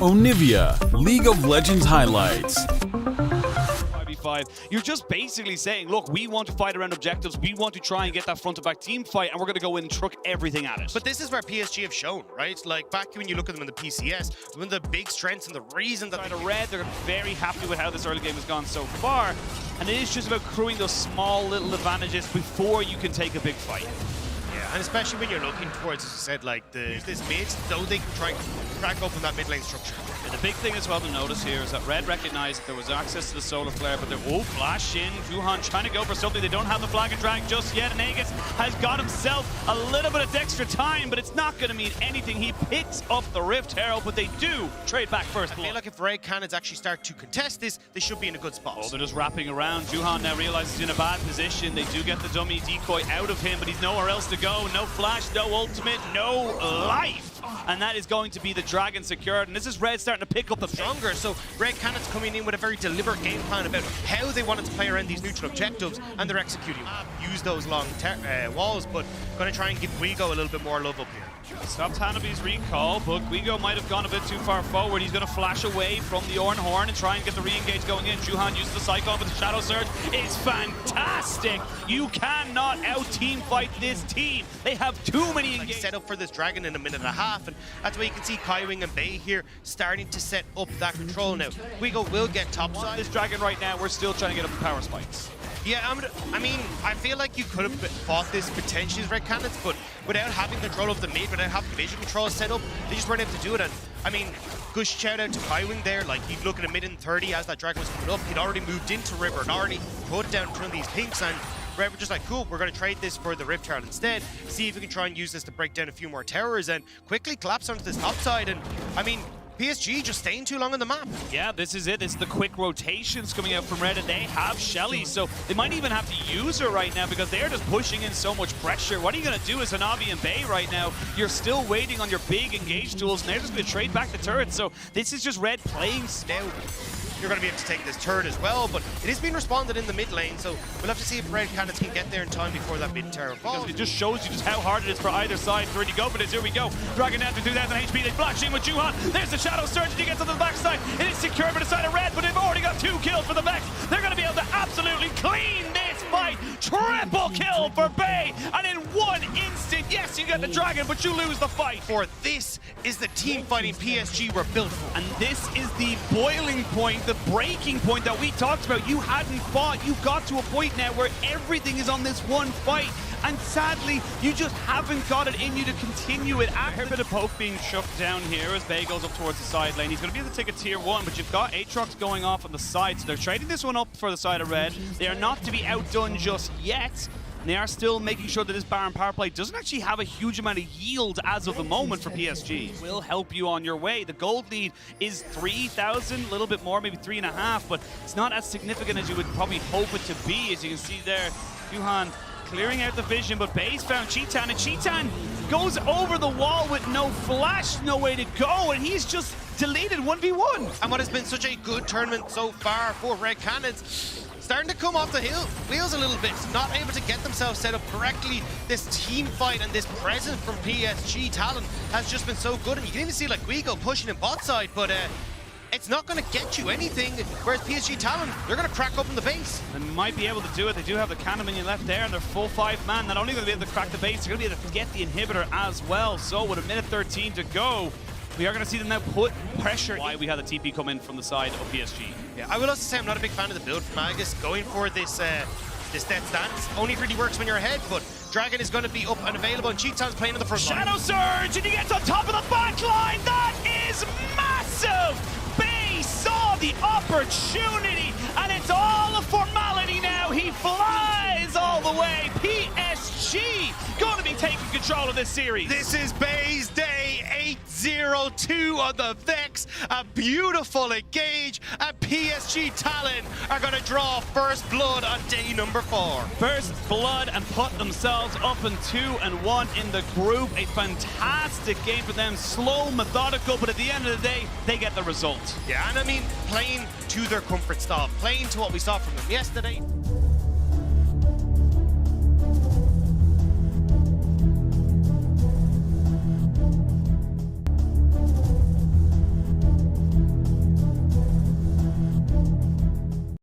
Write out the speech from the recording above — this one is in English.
ONIVIA League of Legends highlights. 5v5. You're just basically saying, look, we want to fight around objectives. We want to try and get that front-to-back team fight, and we're going to go in and truck everything at it. But this is where PSG have shown, right? Like, back when you look at them in the PCS, one of the big strengths and the reason that... Side of red, they're very happy with how this early game has gone so far, and it is just about crewing those small little advantages before you can take a big fight. Yeah, and especially when you're looking towards, as I said, like this mid, though they can try and crack open that mid lane structure. And the big thing as well to notice here is that Red recognized that there was access to the solar flare, but they're flash in. Juhan trying to go for something. They don't have the flag and drag just yet, and Aegis has got himself a little bit of extra time, but it's not going to mean anything. He picks up the Rift Herald, but they do trade back first blood. I feel like if Red Cannons actually start to contest this, they should be in a good spot. Oh, they're just wrapping around. Juhan now realizes he's in a bad position. They do get the dummy decoy out of him, but he's nowhere else to go. No flash, no ultimate, no life. And that is going to be the Dragon secured. And this is Red starting to pick up the stronger. So Red Cannons coming in with a very deliberate game plan about how they wanted to play around these neutral objectives, and they're executing. Use those long walls, but going to try and give Guigo a little bit more love up here. Stopped Hanabi's recall, but Guigo might have gone a bit too far forward. He's going to flash away from the Orn Horn and try and get the re-engage going in. Juhan uses the Cyclone, but the Shadow Surge is fantastic. You cannot out-team fight this team. They have too many engagements. Set up for this Dragon in a minute and a half, and that's why you can see Kaiwing and Bay here starting to set up that control now. Guigo will get topside. This Dragon right now, we're still trying to get up the power spikes. Yeah, I mean, I feel like you could have fought this potentially as Red Cannons, but without having control of the mid, without having vision control set up, they just weren't able to do it. And I mean, good shout out to Kaiwing there. Like, he'd look at a mid in 30 as that Dragon was coming up. He'd already moved into River and already put down from these pinks, and Red were just like, cool, we're going to trade this for the Rift Herald instead, see if we can try and use this to break down a few more towers and quickly collapse onto this top side. And I mean, PSG just staying too long on the map. Yeah, this is it. This is the quick rotations coming out from Red, and they have Shelly, so they might even have to use her right now because they're just pushing in so much pressure. What are you going to do as Hanabi and Bay right now? You're still waiting on your big engage tools, and they're just going to trade back the turrets. So this is just Red playing now. You're going to be able to take this turret as well, but it is being responded in the mid lane, so we'll have to see if Red Cannons can get there in time before that mid tower falls. Because it just shows you just how hard it is for either side to really go for this. Here we go. Dragon down to 2000 HP. They flash in with Juhan. There's the Shadow Surge, and he gets on the backside. It is secured by the side of Red, but they've already got 2 kills for the Vex. They're going to be able to absolutely clean this fight. Triple kill for Bay, and in one instant, yes, you get the Dragon, but you lose the fight. For this is the team fighting PSG were built for. And this is the boiling point, the breaking point that we talked about. You hadn't fought. You got to a point now where everything is on this one fight. And sadly, you just haven't got it in you to continue it. A bit of poke being shoved down here as Bay goes up towards the side lane. He's going to be able to take a tier 1, but you've got Aatrox going off on the side. So they're trading this one up for the side of Red. They are not to be outdone just yet. They are still making sure that this Baron power play doesn't actually have a huge amount of yield as of the moment for PSG. Will help you on your way. The gold lead is 3,000, a little bit more, maybe 3.5, but it's not as significant as you would probably hope it to be. As you can see there, Juhan clearing out the vision, but Bay's found Cheetan, and Cheetan goes over the wall with no flash, no way to go, and he's just deleted 1v1. And what has been such a good tournament so far for Red Cannons, starting to come off the wheels a little bit, not able to get themselves set up correctly. This team fight and this presence from PSG Talon has just been so good, and you can even see like Guigo pushing in bot side, but it's not going to get you anything, whereas PSG Talon, they're going to crack open the base. They might be able to do it. They do have the cannon minion left there, and they're full 5-man. Not only going to be able to crack the base, they're going to be able to get the inhibitor as well. So with a minute 13 to go, we are going to see them now put pressure. Why we had the TP come in from the side of PSG. Yeah, I will also say I'm not a big fan of the build from Aegis going for this death stance. Only really works when you're ahead, but Dragon is going to be up and available, and Cheetan's playing in the front line. Shadow Surge, and he gets on top of the back line. That is massive! Bay saw the opportunity, and it's all a formality now. He flies all the way. PSG going to be taking control of this series. This is Bay's day, 8-0-2 on the Vex. A beautiful engage, and PSG Talon are going to draw first blood on day number 4. First blood and put themselves up in 2-1 in the group. A fantastic game for them. Slow, methodical, but at the end of the day, they get the result. Yeah, and I mean, playing to their comfort style, playing to what we saw from them yesterday.